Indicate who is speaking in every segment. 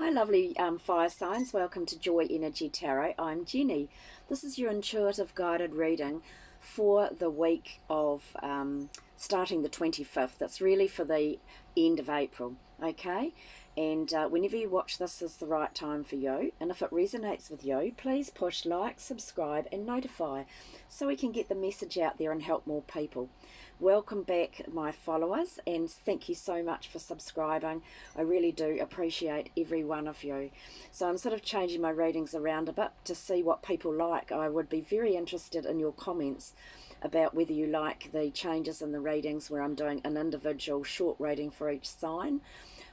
Speaker 1: Hi lovely fire signs, welcome to Joy Energy Tarot. I'm Jenny. This is your intuitive guided reading for the week of starting the 25th. That's really for the end of April, okay? And whenever you watch this is the right time for you. And if it resonates with you, please push like, subscribe and notify so we can get the message out there and help more people. Welcome back my followers, and thank you so much for subscribing. I really do appreciate every one of you. So I'm sort of changing my readings around a bit to see what people like. I would be very interested in your comments about whether you like the changes in the readings where I'm doing an individual short reading for each sign,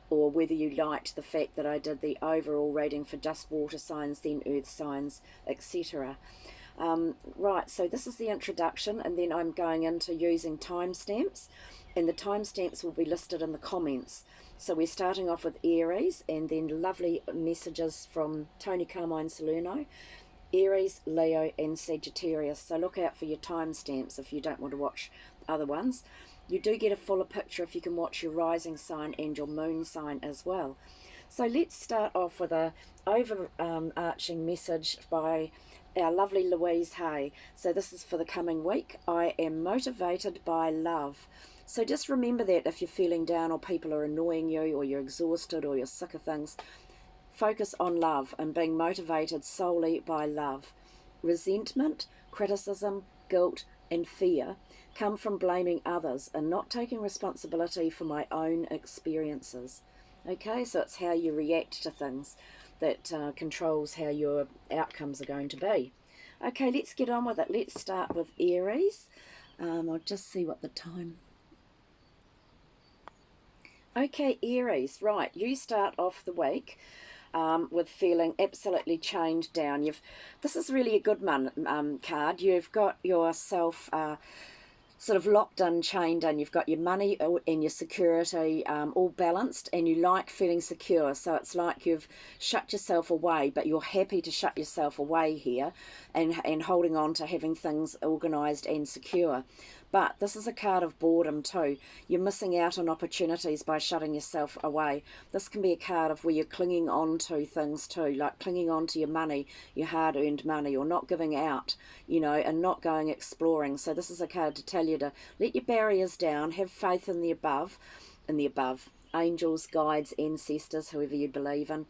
Speaker 1: or whether you liked the fact that I did the overall reading for just water signs, then earth signs, etc. Right, so this is the introduction, and then I'm going into using timestamps, and the timestamps will be listed in the comments. So we're starting off with Aries, and then lovely messages from Tony Carmine Salerno, Aries, Leo and Sagittarius. So look out for your timestamps if you don't want to watch other ones. You do get a fuller picture if you can watch your rising sign and your moon sign as well. So let's start off with a overarching message by our lovely Louise Hay. So this is for the coming week. I am motivated by love. So just remember that if you're feeling down or people are annoying you or you're exhausted or you're sick of things, focus on love and being motivated solely by love. Resentment, criticism, guilt and fear come from blaming others and not taking responsibility for my own experiences. Okay, so it's how you react to things that controls how your outcomes are going to be. Okay, let's get on with it. Let's start with Aries. I'll just see what the time... Okay, Aries, right, you start off the week with feeling absolutely chained down. This is really a good card. You've got yourself sort of locked in, chained in. You've got your money and your security all balanced, and you like feeling secure. So it's like you've shut yourself away, but you're happy to shut yourself away here and holding on to having things organised and secure. But this is a card of boredom too. You're missing out on opportunities by shutting yourself away. This can be a card of where you're clinging on to things too, like clinging on to your money, your hard-earned money, or not giving out, you know, and not going exploring. So this is a card to tell you to let your barriers down, have faith in the above, angels, guides, ancestors, whoever you believe in,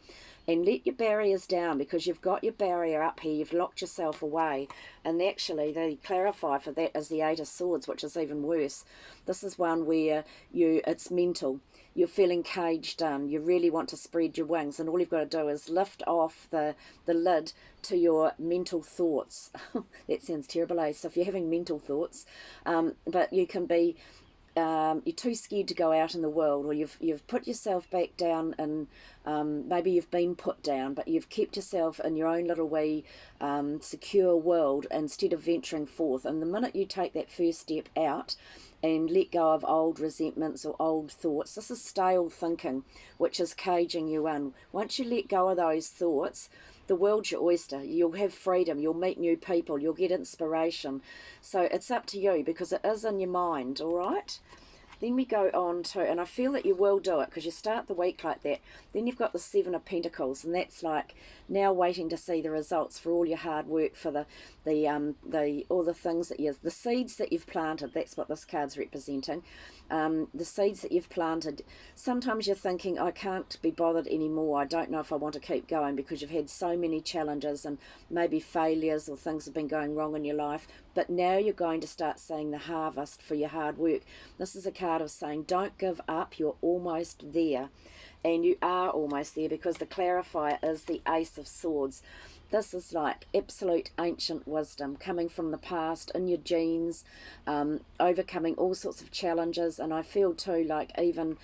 Speaker 1: and let your barriers down, because you've got your barrier up here, you've locked yourself away. And actually they clarify for that as the Eight of Swords, which is even worse. This is one where it's mental. You're feeling caged in. You really want to spread your wings, and all you've got to do is lift off the lid to your mental thoughts. That sounds terrible, eh? So if you're having mental thoughts, but you can be you're too scared to go out in the world, or you've put yourself back down, and maybe you've been put down, but you've kept yourself in your own little wee secure world instead of venturing forth. And the minute you take that first step out and let go of old resentments or old thoughts, this is stale thinking, which is caging you in. Once you let go of those thoughts, the world's your oyster. You'll have freedom, you'll meet new people, you'll get inspiration. So it's up to you, because it is in your mind, all right? Then we go on to, and I feel that you will do it because you start the week like that. Then you've got the Seven of Pentacles, and that's like now waiting to see the results for all your hard work, for all the things that the seeds that you've planted. That's what this card's representing. The seeds that you've planted. Sometimes you're thinking, I can't be bothered anymore. I don't know if I want to keep going, because you've had so many challenges and maybe failures, or things have been going wrong in your life. But now you're going to start seeing the harvest for your hard work. This is a card of saying, don't give up, you're almost there. And you are almost there, because the clarifier is the Ace of Swords. This is like absolute ancient wisdom coming from the past, in your genes, overcoming all sorts of challenges. And I feel too like even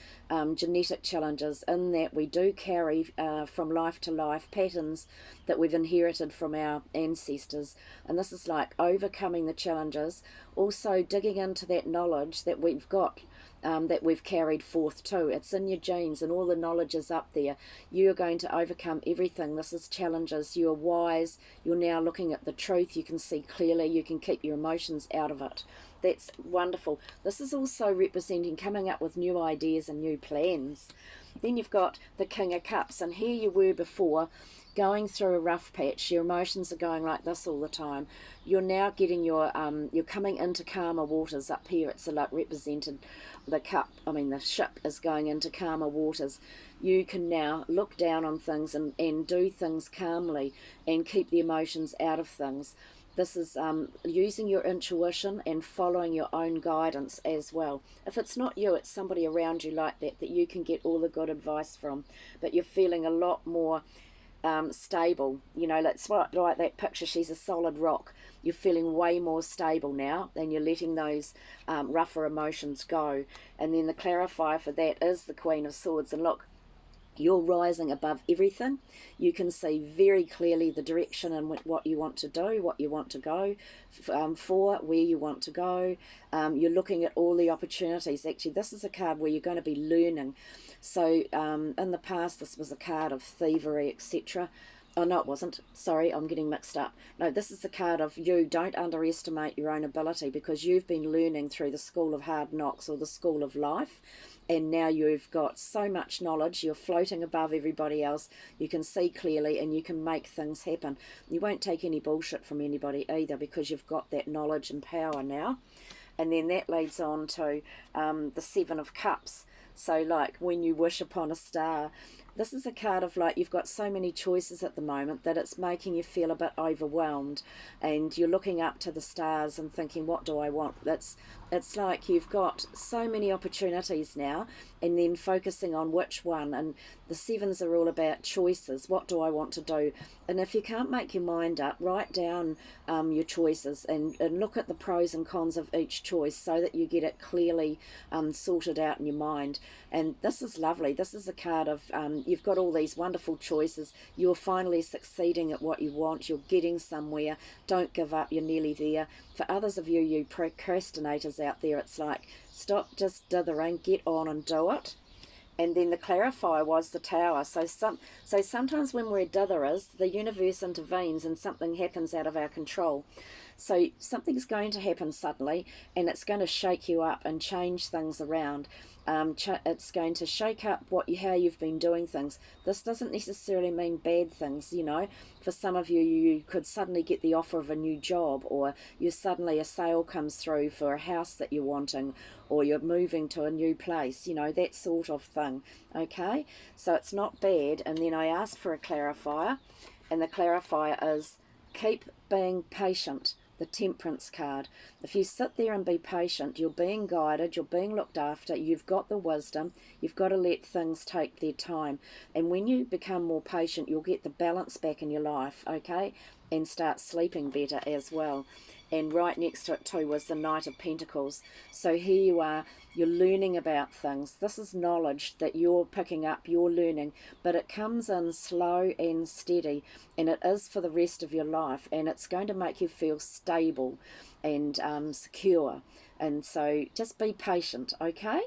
Speaker 1: genetic challenges, in that we do carry from life to life patterns that we've inherited from our ancestors. And this is like overcoming the challenges, also digging into that knowledge that we've got, that we've carried forth too. It's in your genes, and all the knowledge is up there. You're going to overcome everything. This is challenges. You're wise. You're now looking at the truth. You can see clearly. You can keep your emotions out of it. That's wonderful. This is also representing coming up with new ideas and new plans. Then you've got the King of Cups, and here you were before, going through a rough patch. Your emotions are going like this all the time. You're now getting your you're coming into calmer waters. Up here it's like represented, the cup, I mean the ship is going into calmer waters. You can now look down on things and do things calmly and keep the emotions out of things. This is using your intuition and following your own guidance as well. If it's not you, it's somebody around you like that you can get all the good advice from. But you're feeling a lot more stable. You know, let's write that picture. She's a solid rock. You're feeling way more stable now, and you're letting those rougher emotions go. And then the clarifier for that is the Queen of Swords. And look, you're rising above everything. You can see very clearly the direction and what you want to do, what you want to go for, where you want to go. You're looking at all the opportunities. Actually, this is a card where you're going to be learning. So in the past, this was a card of thievery, etc. Oh, no, it wasn't. Sorry, I'm getting mixed up. No, this is the card of you. Don't underestimate your own ability, because you've been learning through the school of hard knocks, or the school of life. And now you've got so much knowledge, you're floating above everybody else, you can see clearly and you can make things happen. You won't take any bullshit from anybody either, because you've got that knowledge and power now. And then that leads on to the Seven of Cups. So like when you wish upon a star, this is a card of like you've got so many choices at the moment that it's making you feel a bit overwhelmed, and you're looking up to the stars and thinking, what do I want? It's like you've got so many opportunities now, and then focusing on which one. And the sevens are all about choices. What do I want to do? And if you can't make your mind up, write down your choices and look at the pros and cons of each choice, so that you get it clearly sorted out in your mind. And this is lovely. This is a card of you've got all these wonderful choices. You're finally succeeding at what you want. You're getting somewhere. Don't give up. You're nearly there. For others of you procrastinators out there, it's like, stop just dithering, get on and do it. And then the clarifier was the Tower. So sometimes when we're ditherers, the universe intervenes and something happens out of our control. So something's going to happen suddenly, and it's going to shake you up and change things around. It's going to shake up how you've been doing things. This doesn't necessarily mean bad things, you know. For some of you, you could suddenly get the offer of a new job, or suddenly a sale comes through for a house that you're wanting, or you're moving to a new place, you know, that sort of thing. Okay, so it's not bad. And then I asked for a clarifier, and the clarifier is keep being patient. The Temperance card. If you sit there and be patient, you're being guided, you're being looked after, you've got the wisdom, you've got to let things take their time. And when you become more patient, you'll get the balance back in your life, okay? And start sleeping better as well. And right next to it too was the Knight of Pentacles. So here you are, you're learning about things. This is knowledge that you're picking up, you're learning, but it comes in slow and steady, and it is for the rest of your life, and it's going to make you feel stable and secure. And so just be patient, okay?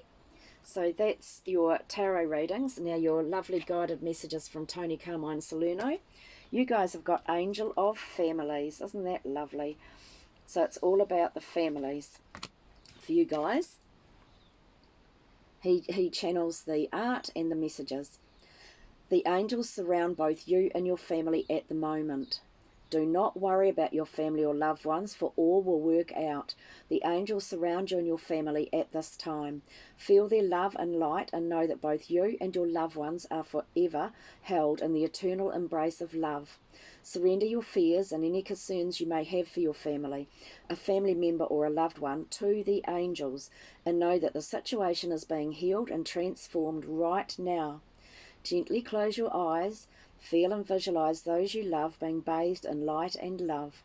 Speaker 1: So that's your tarot readings. Now your lovely guided messages from Tony Carmine Salerno. You guys have got Angel of Families. Isn't that lovely? So it's all about the families for you guys. He channels the art and the messages. The angels surround both you and your family at the moment. Do not worry about your family or loved ones, for all will work out. The angels surround you and your family at this time. Feel their love and light, and know that both you and your loved ones are forever held in the eternal embrace of love. Surrender your fears and any concerns you may have for your family, a family member or a loved one, to the angels, and know that the situation is being healed and transformed right now. Gently close your eyes. Feel and visualize those you love being bathed in light and love.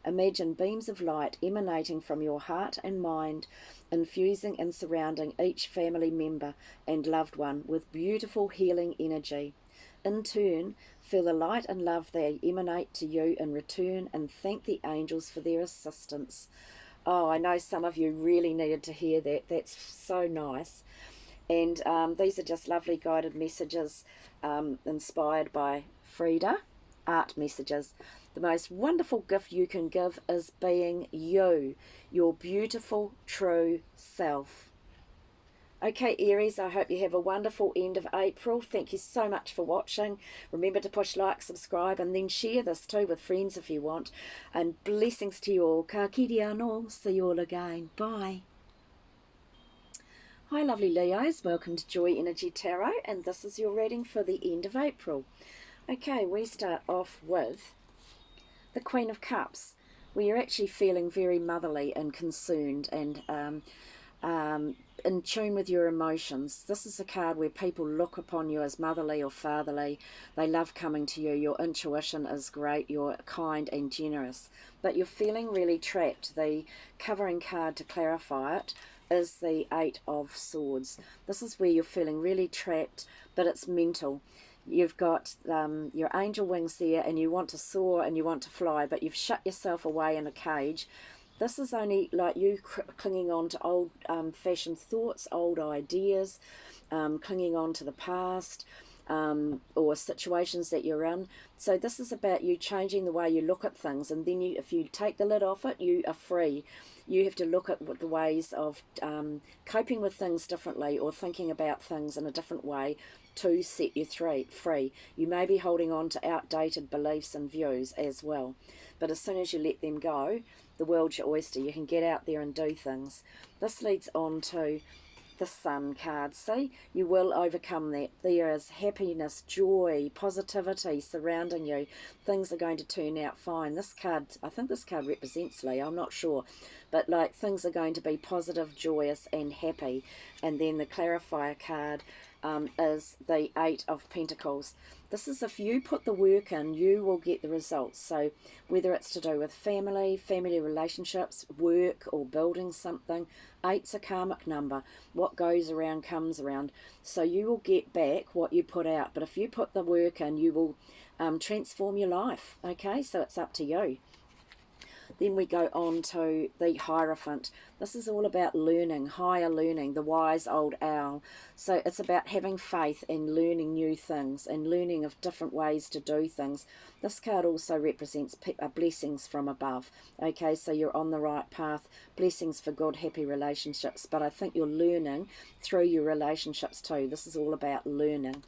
Speaker 1: Imagine beams of light emanating from your heart and mind, infusing and surrounding each family member and loved one with beautiful healing energy. In turn, feel the light and love they emanate to you in return, and thank the angels for their assistance. Oh, I know some of you really needed to hear that. That's so nice. And these are just lovely guided messages inspired by Frida, art messages. The most wonderful gift you can give is being you, your beautiful, true self. Okay, Aries, I hope you have a wonderful end of April. Thank you so much for watching. Remember to push like, subscribe, and then share this too with friends if you want. And blessings to you all. Ka kiri anō. See you all again. Bye. Hi, lovely Leos. Welcome to Joy Energy Tarot, and this is your reading for the end of April. Okay, we start off with the Queen of Cups, where you're actually feeling very motherly and concerned and in tune with your emotions. This is a card where people look upon you as motherly or fatherly. They love coming to you. Your intuition is great. You're kind and generous. But you're feeling really trapped. The covering card to clarify it is the Eight of Swords. This is where you're feeling really trapped, but it's mental. You've got your angel wings there and you want to soar and you want to fly, but you've shut yourself away in a cage. This is only like you clinging on to old fashioned thoughts, old ideas, clinging on to the past, or situations that you're in. So this is about you changing the way you look at things, and then if you take the lid off it, you are free. You have to look at the ways of coping with things differently, or thinking about things in a different way to set you free. You may be holding on to outdated beliefs and views as well, but as soon as you let them go, the world's your oyster. You can get out there and do things. This leads on to the Sun card. See, you will overcome that. There is happiness, joy, positivity surrounding you. Things are going to turn out fine. This card, I think this card represents Leo, I'm not sure, but like things are going to be positive, joyous and happy. And then the clarifier card is the Eight of Pentacles. This is if you put the work in, you will get the results. So whether it's to do with family relationships, work, or building something, eight's a karmic number. What goes around comes around. So you will get back what you put out. But if you put the work in, you will transform your life. Okay, so it's up to you. Then we go on to the Hierophant. This is all about learning, higher learning, the wise old owl. So it's about having faith and learning new things and learning of different ways to do things. This card also represents blessings from above. Okay, so you're on the right path, blessings for good, happy relationships. But I think you're learning through your relationships too. This is all about learning.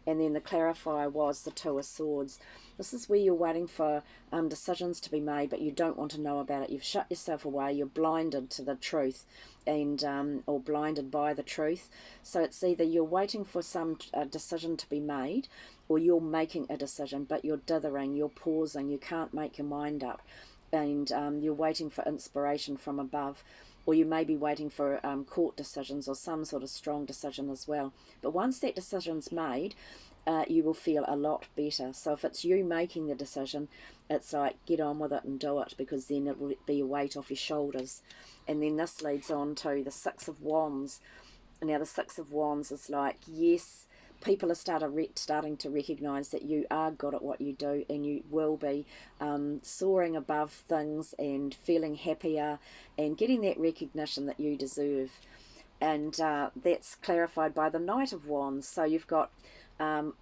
Speaker 1: And then the clarifier was the Two of Swords. This is where you're waiting for decisions to be made, but you don't want to know about it. You've shut yourself away. You're blinded to the truth, and or blinded by the truth. So it's either you're waiting for some decision to be made, or you're making a decision, but you're dithering, you're pausing, you can't make your mind up, and you're waiting for inspiration from above. Or you may be waiting for court decisions or some sort of strong decision as well. But once that decision's made, you will feel a lot better. So if it's you making the decision, it's like get on with it and do it, because then it will be a weight off your shoulders. And then this leads on to the Six of Wands. Now the Six of Wands is like, yes, people are starting to recognise that you are good at what you do, and you will be soaring above things and feeling happier and getting that recognition that you deserve. And that's clarified by the Knight of Wands. So you've got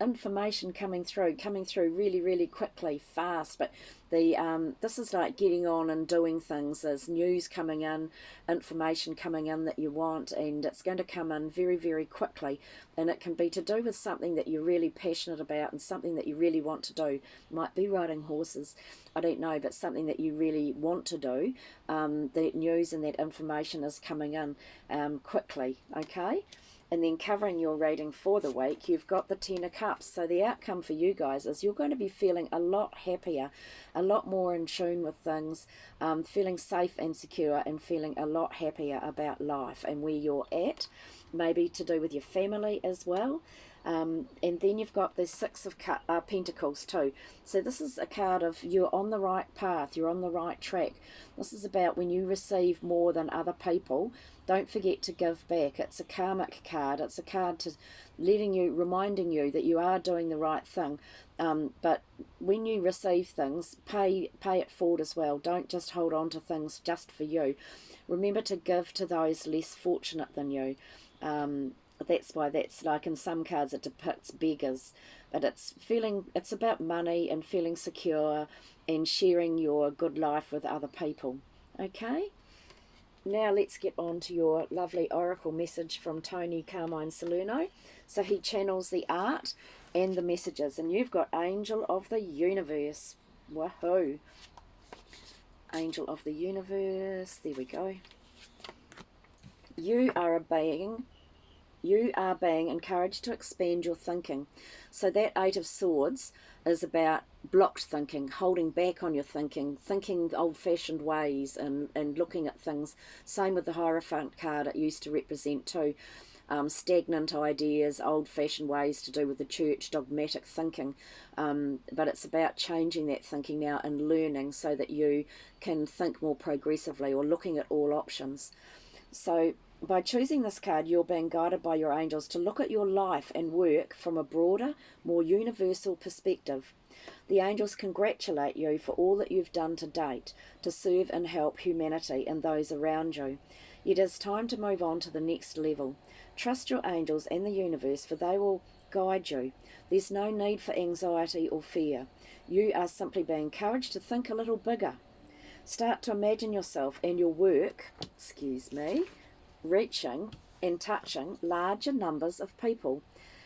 Speaker 1: information coming through really, really quickly, fast. But the this is like getting on and doing things. There's news coming in, information coming in that you want, and it's going to come in very, very quickly. And it can be to do with something that you're really passionate about and something that you really want to do. Might be riding horses, I don't know, but something that you really want to do. That news and that information is coming in quickly, okay? And then covering your reading for the week, you've got the Ten of Cups. So the outcome for you guys is you're going to be feeling a lot happier, a lot more in tune with things, feeling safe and secure, and feeling a lot happier about life and where you're at, maybe to do with your family as well. And then you've got the Six of Pentacles too. So this is a card of you're on the right path, you're on the right track. This is about when you receive more than other people, don't forget to give back. It's a karmic card. It's a card to reminding you that you are doing the right thing. But when you receive things, pay it forward as well. Don't just hold on to things just for you. Remember to give to those less fortunate than you. That's why that's like in some cards it depicts beggars, but it's about money and feeling secure and sharing your good life with other people. Okay, Now let's get on to your lovely oracle message from Tony Carmine Salerno. So he channels the art and the messages, and you've got Angel of the Universe. Woohoo! Angel of the Universe. There we go. You are being encouraged to expand your thinking. So that Eight of Swords is about blocked thinking, holding back on your thinking old-fashioned ways and looking at things. Same with the Hierophant card, it used to represent too. Stagnant ideas, old-fashioned ways to do with the church, dogmatic thinking. But it's about changing that thinking now and learning so that you can think more progressively or looking at all options. So by choosing this card, you're being guided by your angels to look at your life and work from a broader, more universal perspective. The angels congratulate you for all that you've done to date to serve and help humanity and those around you. It is time to move on to the next level. Trust your angels and the universe, for they will guide you. There's no need for anxiety or fear. You are simply being encouraged to think a little bigger. Start to imagine yourself and your work, reaching and touching larger numbers of people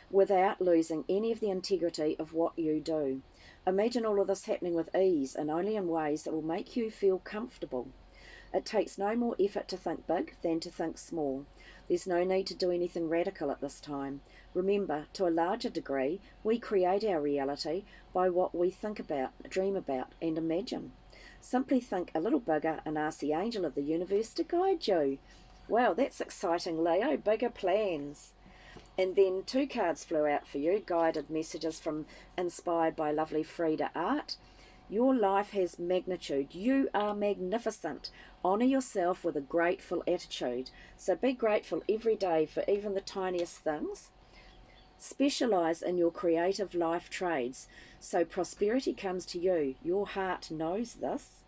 Speaker 1: without losing any of the integrity of what you do. Imagine all of this happening with ease and only in ways that will make you feel comfortable. It takes no more effort to think big than to think small. There's no need to do anything radical at this time. Remember, to a larger degree, we create our reality by what we think about, dream about, and imagine. Simply think a little bigger and ask the angel of the universe to guide you. Wow, that's exciting, Leo. Bigger plans. And then 2 cards flew out for you, guided messages from Inspired by Lovely Frida Art. Your life has magnitude. You are magnificent. Honour yourself with a grateful attitude. So be grateful every day for even the tiniest things. Specialise in your creative life trades, so prosperity comes to you. Your heart knows this.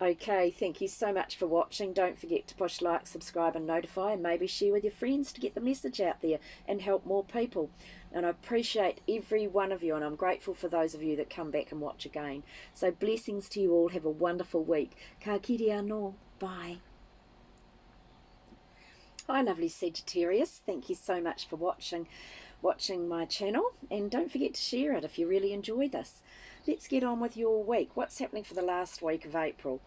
Speaker 1: Okay, thank you so much for watching. Don't forget to push like, subscribe and notify, and maybe share with your friends to get the message out there and help more people. And I appreciate every one of you, and I'm grateful for those of you that come back and watch again. So blessings to you all. Have a wonderful week. Ka kiri anō. Bye. Hi lovely Sagittarius, thank you so much for watching my channel, and don't forget to share it if you really enjoy this. Let's get on with your week. What's happening for the last week of April?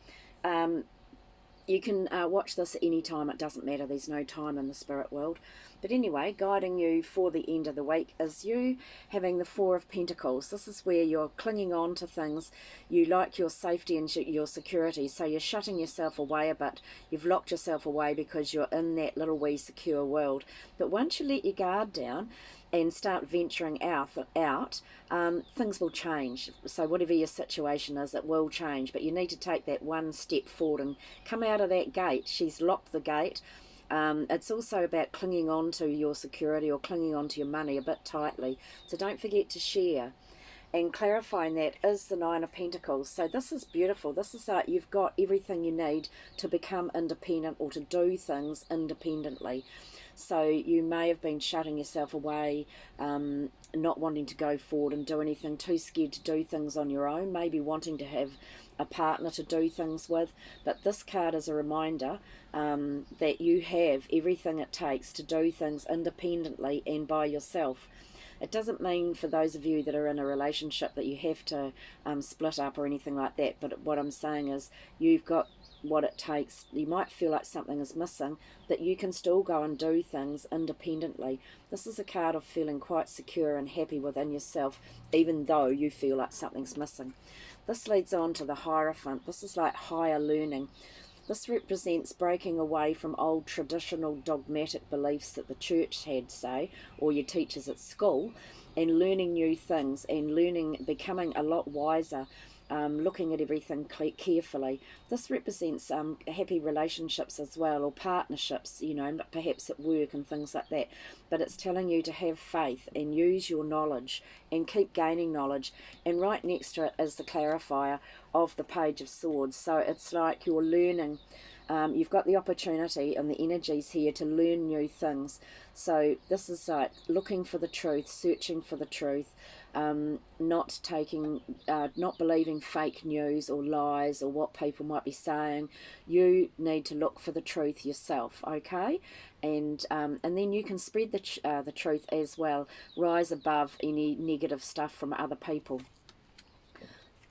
Speaker 1: You can watch this at any time. It doesn't matter. There's no time in the spirit world. But anyway, guiding you for the end of the week is you having the Four of Pentacles. This is where you're clinging on to things. You like your safety and your security, so you're shutting yourself away a bit. You've locked yourself away because you're in that little wee secure world. But once you let your guard down and start venturing out, things will change. So whatever your situation is, it will change. But you need to take that one step forward and come out of that gate. She's locked the gate. It's also about clinging on to your security or clinging on to your money a bit tightly. So don't forget to share. And clarifying that is the Nine of Pentacles. So this is beautiful. This is like you've got everything you need to become independent or to do things independently. So you may have been shutting yourself away, not wanting to go forward and do anything, too scared to do things on your own, maybe wanting to have a partner to do things with. But this card is a reminder that you have everything it takes to do things independently and by yourself. It doesn't mean for those of you that are in a relationship that you have to split up or anything like that, but what I'm saying is you've got what it takes. You might feel like something is missing, but you can still go and do things independently. This is a card of feeling quite secure and happy within yourself, even though you feel like something's missing. This leads on to the Hierophant. This is like higher learning. This represents breaking away from old traditional dogmatic beliefs that the church had, say, or your teachers at school, and learning new things and becoming a lot wiser, looking at everything carefully. This represents happy relationships as well, or partnerships, you know, perhaps at work and things like that. But it's telling you to have faith and use your knowledge and keep gaining knowledge. And right next to it is the clarifier of the Page of Swords. So it's like you're learning. You've got the opportunity and the energies here to learn new things. So this is like looking for the truth, searching for the truth, not taking, not believing fake news or lies or what people might be saying. You need to look for the truth yourself, okay? And then you can spread the truth as well. Rise above any negative stuff from other people.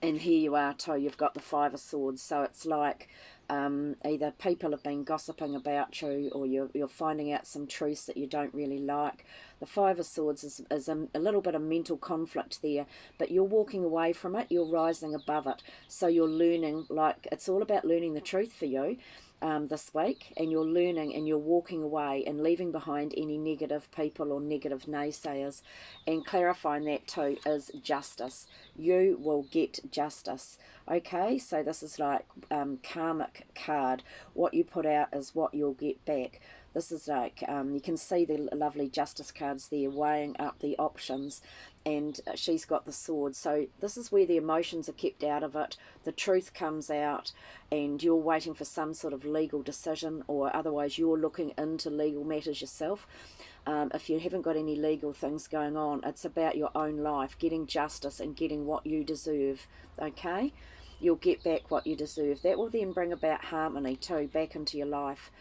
Speaker 1: And here you are too, you've got the Five of Swords, so it's like either people have been gossiping about you, or you're finding out some truths that you don't really like. The Five of Swords is a little bit of mental conflict there, but you're walking away from it, you're rising above it, so you're learning, like it's all about learning the truth for you. This week, and you're learning and you're walking away and leaving behind any negative people or negative naysayers, and clarifying that too is justice. You will get justice, okay? So this is like karmic card. What you put out is what you'll get back. This is like, you can see the lovely justice cards there weighing up the options, and she's got the sword. So this is where the emotions are kept out of it. The truth comes out, and you're waiting for some sort of legal decision, or otherwise you're looking into legal matters yourself. If you haven't got any legal things going on, it's about your own life, getting justice and getting what you deserve, okay? You'll get back what you deserve. That will then bring about harmony too, back into your life.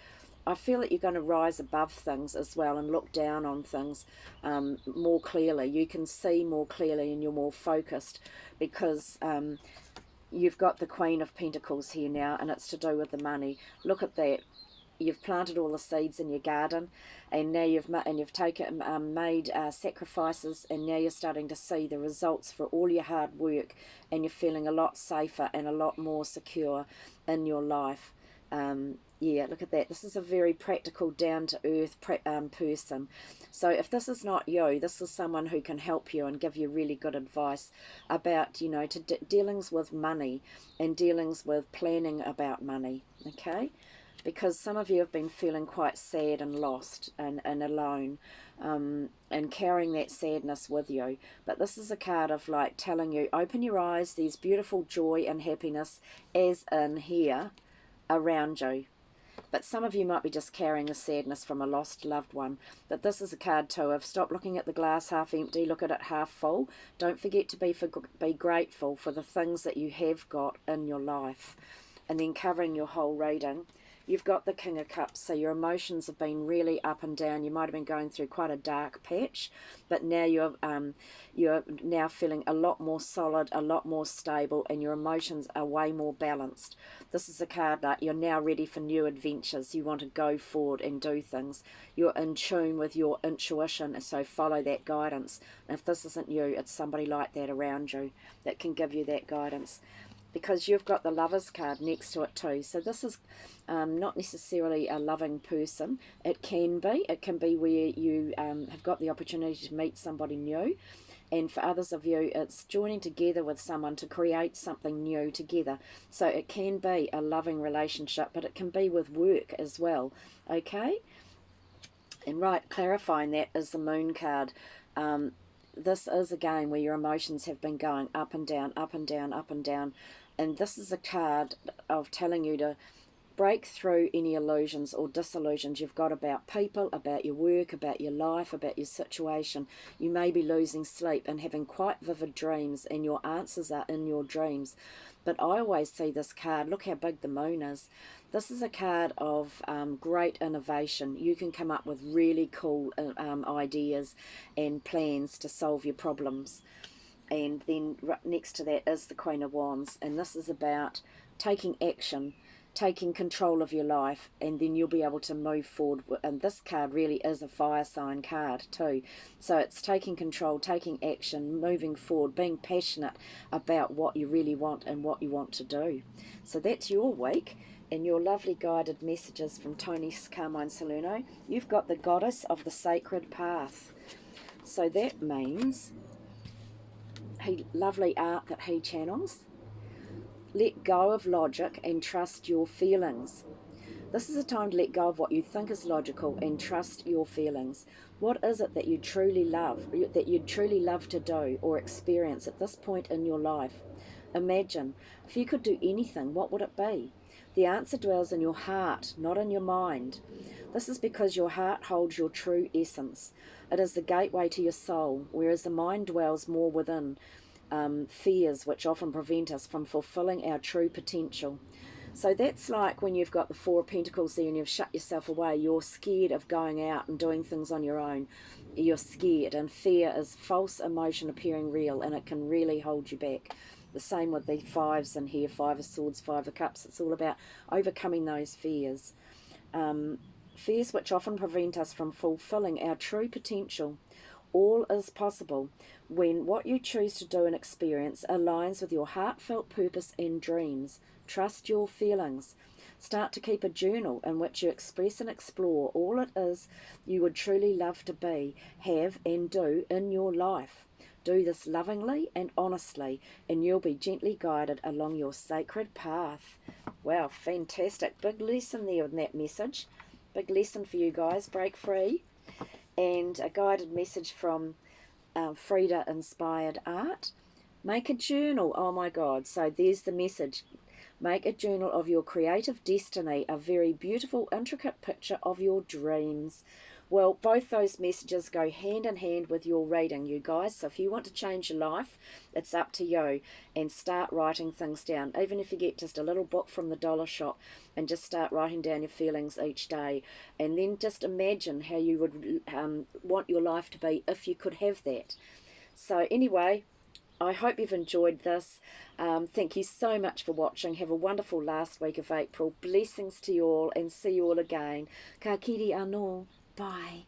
Speaker 1: I feel that you're going to rise above things as well and look down on things more clearly. You can see more clearly and you're more focused, because you've got the Queen of Pentacles here now, and it's to do with the money. Look at that. You've planted all the seeds in your garden, and now you've taken made sacrifices, and now you're starting to see the results for all your hard work, and you're feeling a lot safer and a lot more secure in your life. Yeah, look at that. This is a very practical, down-to-earth person. So if this is not you, this is someone who can help you and give you really good advice about, you know, dealings with money and dealings with planning about money, okay? Because some of you have been feeling quite sad and lost and alone, and carrying that sadness with you. But this is a card of like telling you, open your eyes, there's beautiful joy and happiness as in here around you. But some of you might be just carrying the sadness from a lost loved one. But this is a card too of stop looking at the glass half empty, look at it half full. Don't forget to be grateful for the things that you have got in your life. And then covering your whole reading, you've got the King of Cups, so your emotions have been really up and down. You might have been going through quite a dark patch, but now you're now feeling a lot more solid, a lot more stable, and your emotions are way more balanced. This is a card that you're now ready for new adventures. You want to go forward and do things. You're in tune with your intuition, so follow that guidance. And if this isn't you, it's somebody like that around you that can give you that guidance, because you've got the Lovers card next to it too. So this is not necessarily a loving person. It can be where you have got the opportunity to meet somebody new, and for others of you it's joining together with someone to create something new together. So it can be a loving relationship, but it can be with work as well, okay? And right, clarifying that is the Moon card. This is a game where your emotions have been going up and down, up and down, up and down. And this is a card of telling you to break through any illusions or disillusions you've got about people, about your work, about your life, about your situation. You may be losing sleep and having quite vivid dreams, and your answers are in your dreams. But I always see this card, look how big the moon is. This is a card of great innovation. You can come up with really cool ideas and plans to solve your problems. And then next to that is the Queen of Wands, and this is about taking action, taking control of your life, and then you'll be able to move forward. And this card really is a fire sign card too. So it's taking control, taking action, moving forward, being passionate about what you really want and what you want to do. So that's your week, and your lovely guided messages from Tony Carmine Salerno. You've got the Goddess of the Sacred Path. So that means lovely art that he channels. Let go of logic and trust your feelings. This is a time to let go of what you think is logical and trust your feelings. What is it that you truly love, that you'd truly love to do or experience at this point in your life? Imagine, if you could do anything, what would it be? The answer dwells in your heart, not in your mind. This is because your heart holds your true essence. It is the gateway to your soul, whereas the mind dwells more within fears, which often prevent us from fulfilling our true potential. So that's like when you've got the Four of Pentacles there and you've shut yourself away. You're scared of going out and doing things on your own. You're scared, and fear is false emotion appearing real, and it can really hold you back. The same with the fives in here, Five of Swords, Five of Cups. It's all about overcoming those fears. Fears which often prevent us from fulfilling our true potential. All is possible when what you choose to do and experience aligns with your heartfelt purpose and dreams. Trust your feelings. Start to keep a journal in which you express and explore all it is you would truly love to be, have, and do in your life. Do this lovingly and honestly, and you'll be gently guided along your sacred path. Wow, fantastic. Big lesson there in that message. Big lesson for you guys. Break free. And a guided message from Frida Inspired Art. Make a journal. Oh my God. So there's the message. Make a journal of your creative destiny, a very beautiful, intricate picture of your dreams. Well, both those messages go hand in hand with your reading, you guys. So if you want to change your life, it's up to you. And start writing things down. Even if you get just a little book from the dollar shop and just start writing down your feelings each day. And then just imagine how you would want your life to be if you could have that. So anyway, I hope you've enjoyed this. Thank you so much for watching. Have a wonderful last week of April. Blessings to you all, and see you all again. Ka kiri anō. Bye.